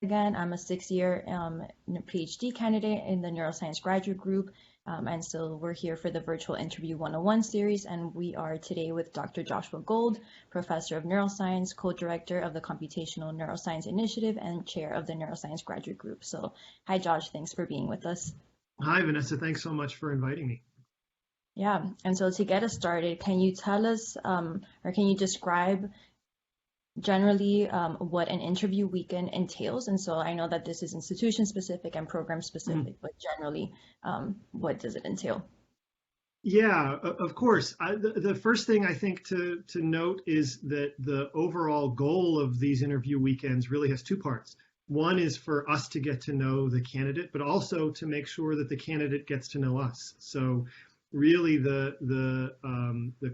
Again, I'm a six-year PhD candidate in the neuroscience graduate group. And so we're here for the virtual interview 101 series, and we are today with Dr. Joshua Gold, professor of neuroscience, co-director of the Computational Neuroscience Initiative, and chair of the neuroscience graduate group. So, hi, Josh, thanks for being with us. Hi, Vanessa. Thanks so much for inviting me. Yeah, and so to get us started, can you tell us, or can you describe generally what an interview weekend entails? And so I know that this is institution specific and program Mhm. specific, but generally, what does it entail? Yeah, of course. The first thing I think to note is that the overall goal of these interview weekends really has two parts. One is for us to get to know the candidate, but also to make sure that the candidate gets to know us. So really the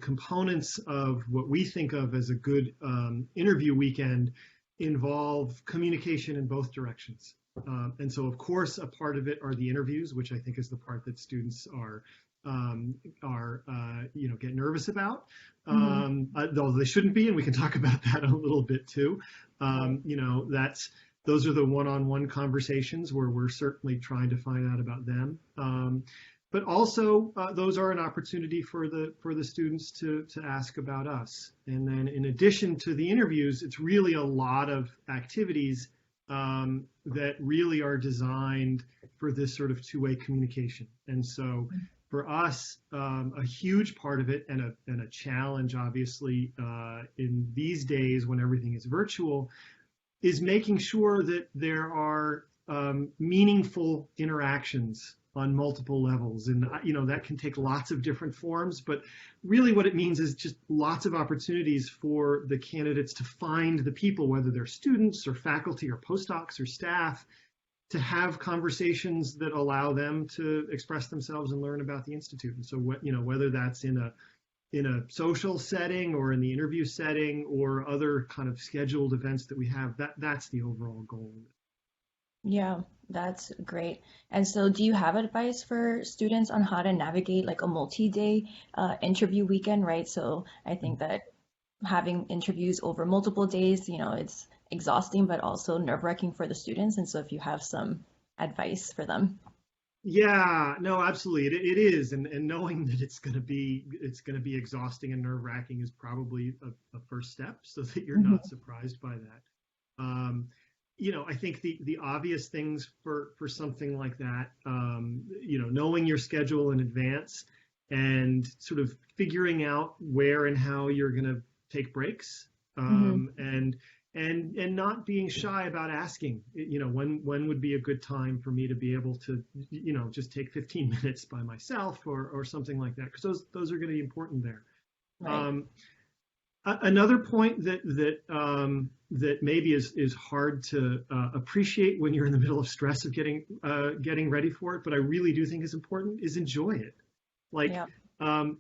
components of what we think of as a good interview weekend involve communication in both directions. And so, of course, a part of it are the interviews, which I think is the part that students get nervous about, Hmm. though they shouldn't be, and we can talk about that a little bit too. Right. That's those are the one-on-one conversations where we're certainly trying to find out about them. But also, those are an opportunity for the students to ask about us. And then, in addition to the interviews, it's really a lot of activities that really are designed for this sort of two-way communication. And so, for us, a huge part of it, and a challenge, obviously, in these days when everything is virtual, is making sure that there are meaningful interactions on multiple levels. And, that can take lots of different forms, but really what it means is just lots of opportunities for the candidates to find the people, whether they're students or faculty or postdocs or staff, to have conversations that allow them to express themselves and learn about the institute. And so, whether that's in a social setting or in the interview setting or other kind of scheduled events that we have, that's the overall goal. Yeah, that's great. And so, do you have advice for students on how to navigate like a multi-day interview weekend, right? So, I think that having interviews over multiple days, it's exhausting, but also nerve-wracking for the students. And so, if you have some advice for them. Yeah, no, absolutely. It is, and knowing that it's going to be exhausting and nerve wracking is probably a first step, so that you're not Mhm. surprised by that. Um, I think the obvious things for something like that, knowing your schedule in advance and sort of figuring out where and how you're going to take breaks, Mhm. and not being shy about asking, when would be a good time for me to be able to, just take 15 minutes by myself or something like that, because those are going to be important there. Right. Um, Another point that maybe is hard to appreciate when you're in the middle of stress of getting ready for it, but I really do think is important, is enjoy it. Like, Yeah.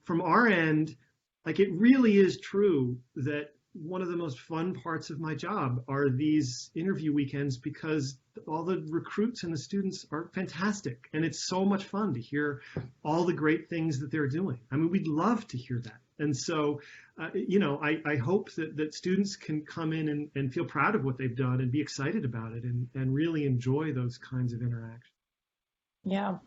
from our end, like, it really is true that one of the most fun parts of my job are these interview weekends, because all the recruits and the students are fantastic, and it's so much fun to hear all the great things that they're doing. I mean, we'd love to hear that. And so, I hope that students can come in and feel proud of what they've done and be excited about it, and really enjoy those kinds of interactions. Yeah.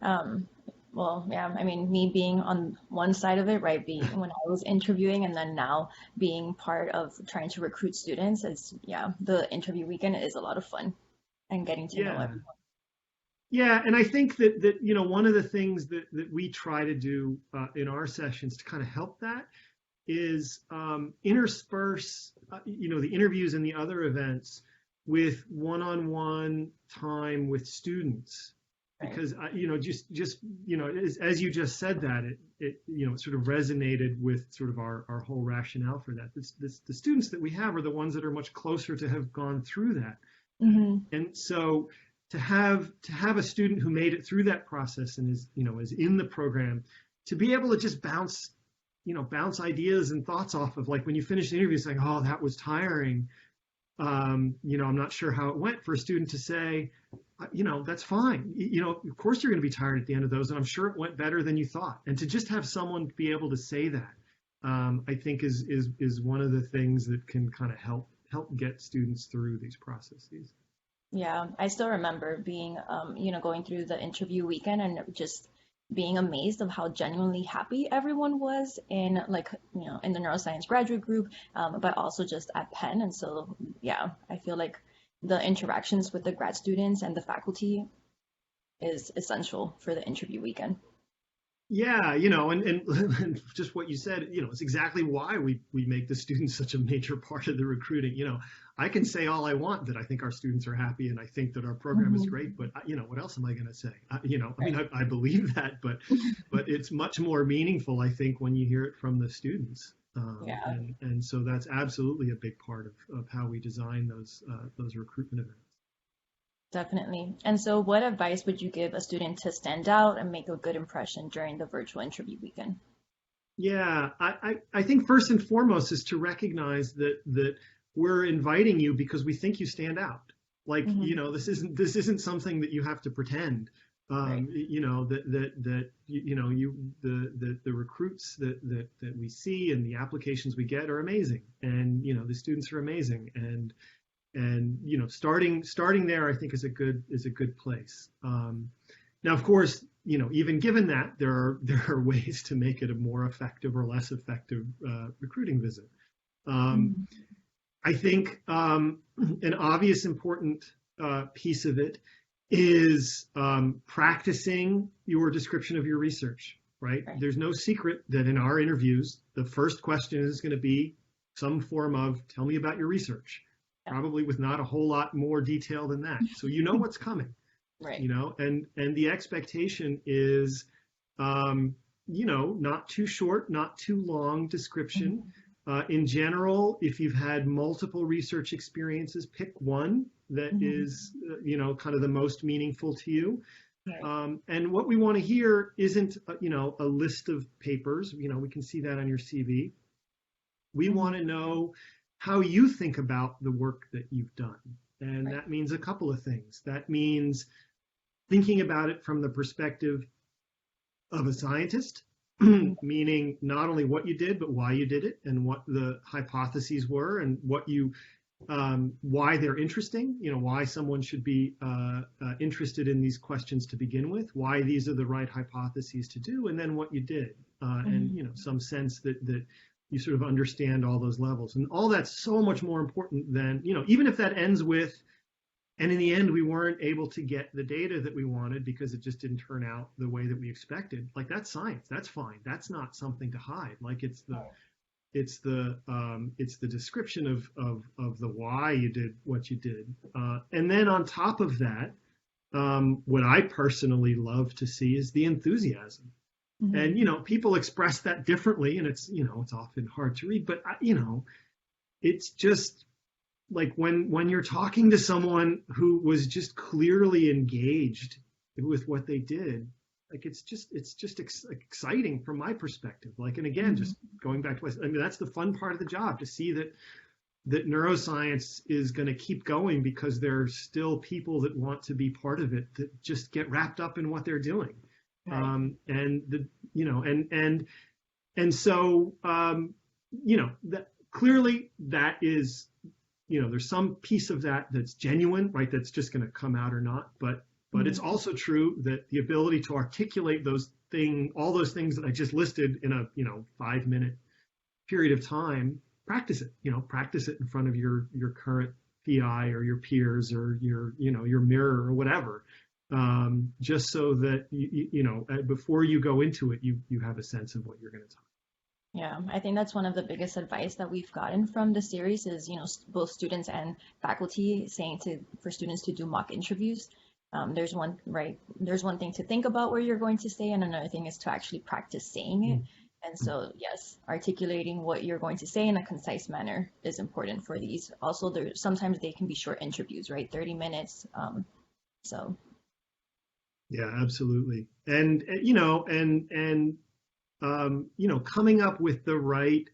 Um, well, yeah, I mean, me being on one side of it, right, being when I was interviewing and then now being part of trying to recruit students, yeah, the interview weekend is a lot of fun and getting to know Yeah. everyone. Yeah, and I think that one of the things that we try to do in our sessions to kind of help that is intersperse the interviews and the other events with one-on-one time with students, Right. because just as you just said, that it sort of resonated with sort of our whole rationale for that. The students that we have are the ones that are much closer to have gone through that. Mm-hmm. And so to have a student who made it through that process and is in the program, to be able to just bounce ideas and thoughts off of, like, when you finish the interview saying, oh, that was tiring, I'm not sure how it went, for a student to say, that's fine. Of course you're going to be tired at the end of those, and I'm sure it went better than you thought. And to just have someone be able to say that, I think is one of the things that can kind of help get students through these processes. Yeah, I still remember being, going through the interview weekend and just being amazed of how genuinely happy everyone was in like, in the neuroscience graduate group, but also just at Penn. And so, yeah, I feel like the interactions with the grad students and the faculty is essential for the interview weekend. Yeah, and just what you said, it's exactly why we make the students such a major part of the recruiting. I can say all I want that I think our students are happy and I think that our program is Mhm. great, but what else am I going to say? I mean, Right. I believe that, but it's much more meaningful, I think, when you hear it from the students. Yeah. And so that's absolutely a big part of how we design those recruitment events. Definitely. And so, what advice would you give a student to stand out and make a good impression during the virtual interview weekend? Yeah, I think first and foremost is to recognize that we're inviting you because we think you stand out. Like, Hmm. this isn't something that you have to pretend. Right. The recruits that we see and the applications we get are amazing, and the students are amazing, and starting there, I think, is a good place. Now, of course, even given that, there are ways to make it a more effective or less effective recruiting visit. Um, Mhm. I think an obvious important piece of it is practicing your description of your research. Right? Right. There's no secret that in our interviews, the first question is going to be some form of "Tell me about your research," Yeah. probably with not a whole lot more detail than that. So you know what's coming. Right. And the expectation is not too short, not too long description. Mhm. In general, if you've had multiple research experiences, pick one that Mhm. is kind of the most meaningful to you. Right. And what we want to hear isn't a list of papers. We can see that on your CV. We Mhm. want to know how you think about the work that you've done. And Right. that means a couple of things. That means thinking about it from the perspective of a scientist, Mhm. meaning not only what you did, but why you did it and what the hypotheses were and why they're interesting, why someone should be interested in these questions to begin with, why these are the right hypotheses to do, and then what you did, and Mhm. some sense that you sort of understand all those levels. And all that's so much more important than, even if that ends with, and in the end, we weren't able to get the data that we wanted because it just didn't turn out the way that we expected. Like, that's science. That's fine. That's not something to hide. Like, it's the description of the why you did what you did. And then on top of that, what I personally love to see is the enthusiasm. And Mhm. people express that differently, and it's often hard to read. But it's just like when you're talking to someone who was just clearly engaged with what they did, like it's just exciting from my perspective. Like, and again, Mhm. just going back to what I mean, that's the fun part of the job, to see that neuroscience is going to keep going because there's still people that want to be part of it, that just get wrapped up in what they're doing. Right. And the you know and so that clearly that is, there's some piece of that that's genuine, right? That's just going to come out or not. But it's Mhm. also true that the ability to articulate all those things that I just listed in a 5 minute period of time, practice it in front of your current PI or your peers or your mirror or whatever, just so that before you go into it, you have a sense of what you're going to talk. Yeah, I think that's one of the biggest advice that we've gotten from the series is, both students and faculty saying for students to do mock interviews. There's one thing to think about where you're going to say, and another thing is to actually practice saying it. And so, yes, articulating what you're going to say in a concise manner is important for these. Also, sometimes they can be short interviews, right? 30 minutes. So, Yeah, absolutely. And coming up with the right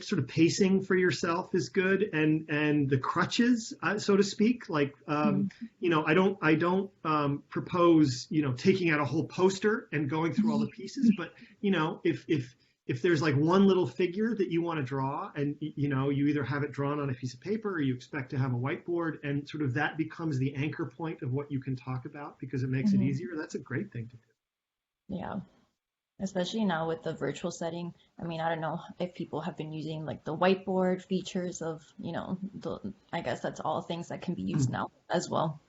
sort of pacing for yourself is good, and the crutches, so to speak. Like, mhm. I don't propose taking out a whole poster and going through all the pieces, but if if there's like one little figure that you want to draw, and you either have it drawn on a piece of paper or you expect to have a whiteboard, and sort of that becomes the anchor point of what you can talk about because it makes it Hmm. easier, that's a great thing to do. Yeah. Especially now with the virtual setting. I mean, I don't know if people have been using like the whiteboard features of, I guess that's all things that can be used now as well.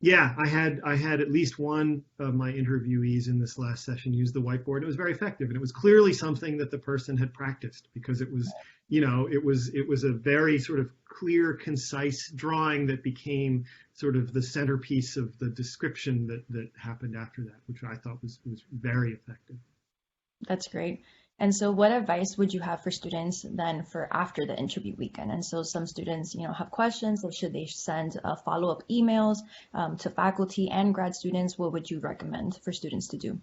Yeah, I had at least one of my interviewees in this last session use the whiteboard. It was very effective, and it was clearly something that the person had practiced because it was a very sort of clear, concise drawing that became sort of the centerpiece of the description that happened after that, which I thought was very effective. That's great. And so what advice would you have for students then for after the interview weekend? And so some students, have questions, or should they send follow-up emails to faculty and grad students? What would you recommend for students to do?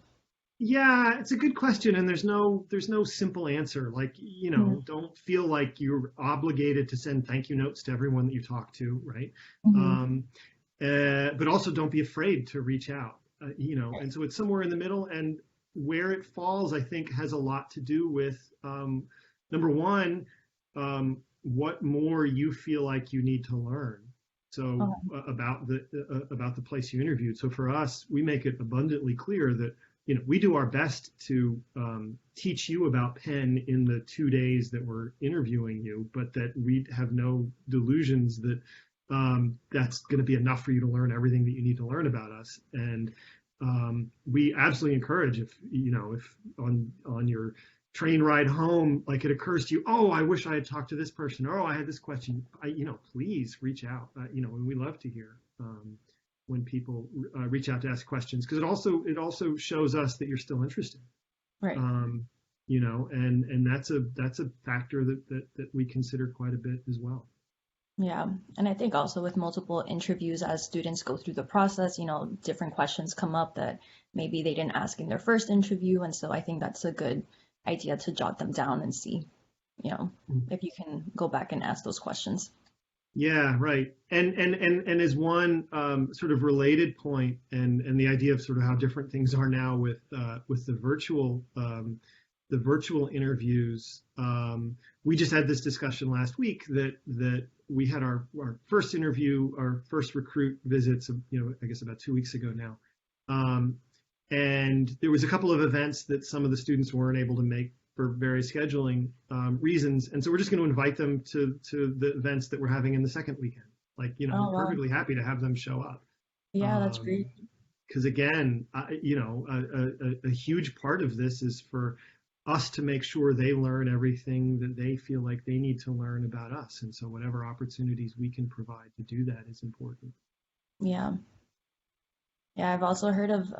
Yeah, it's a good question, and there's no simple answer. Like, Mhm. don't feel like you're obligated to send thank you notes to everyone that you talk to, right? Mhm. Um, but also don't be afraid to reach out, And so it's somewhere in the middle, and where it falls, I think, has a lot to do with number one, what more you feel like you need to learn. So Okay. about the place you interviewed. So for us, we make it abundantly clear that we do our best to teach you about Penn in the 2 days that we're interviewing you, but that we have no delusions that that's going to be enough for you to learn everything that you need to learn about us. And we absolutely encourage if on your train ride home, like it occurs to you, oh, I wish I had talked to this person, or oh, I had this question, please reach out, and we love to hear when people reach out to ask questions because it also shows us that you're still interested. Right. um, and that's a factor that we consider quite a bit as well. Yeah. And I think also with multiple interviews as students go through the process, different questions come up that maybe they didn't ask in their first interview. And so I think that's a good idea to jot them down and see, you know, if you can go back and ask those questions. Yeah, right. And as one sort of related point, and the idea of sort of how different things are now with the virtual interviews. We just had this discussion last week that we had our first interview, our first recruit visits, I guess about 2 weeks ago now. Um, and there was a couple of events that some of the students weren't able to make for various scheduling reasons, and so we're just going to invite them to the events that we're having in the second weekend. Like, we're Oh, wow. perfectly happy to have them show up. Yeah, that's Um, great. because again, a huge part of this is for us to make sure they learn everything that they feel like they need to learn about us. And so whatever opportunities we can provide to do that is important. Yeah. Yeah, I've also heard of,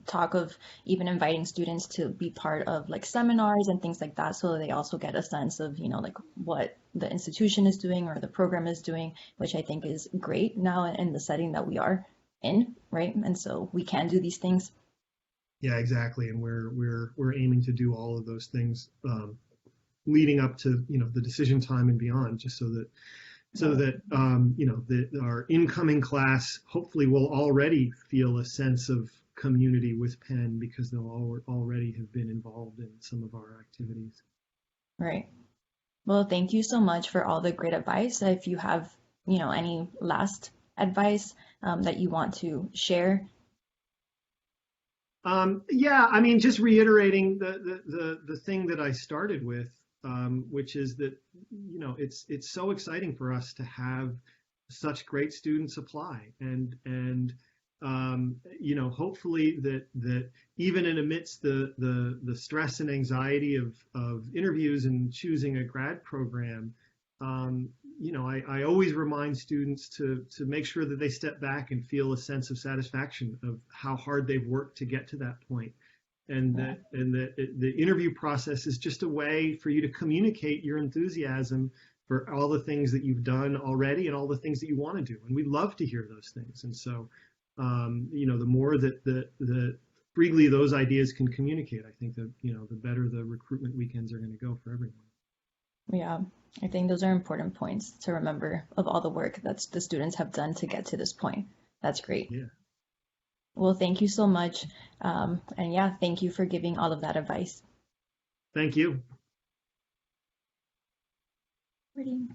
talk of even inviting students to be part of like seminars and things like that, so they also get a sense of, like what the institution is doing or the program is doing, which I think is great now in the setting that we are in, right? And so we can do these things. Yeah, exactly. And we're aiming to do all of those things leading up to the decision time and beyond, just Right. that our incoming class hopefully will already feel a sense of community with Penn because they'll already have been involved in some of our activities. Right. Well, thank you so much for all the great advice. If you have, any last advice that you want to share. Yeah, I mean, just reiterating the thing that I started with, which is that it's so exciting for us to have such great students apply, and hopefully that even in amidst the stress and anxiety of interviews and choosing a grad program, I always remind students to make sure that they step back and feel a sense of satisfaction of how hard they've worked to get to that point, and Yeah. the interview process is just a way for you to communicate your enthusiasm for all the things that you've done already and all the things that you want to do, and we love to hear those things. And so, the more that freely those ideas can communicate, I think that the better the recruitment weekends are going to go for everyone. Yeah, I think those are important points to remember of all the work that the students have done to get to this point. That's great. Yeah. Well, thank you so much. And yeah, thank you for giving all of that advice. Thank you. Ready.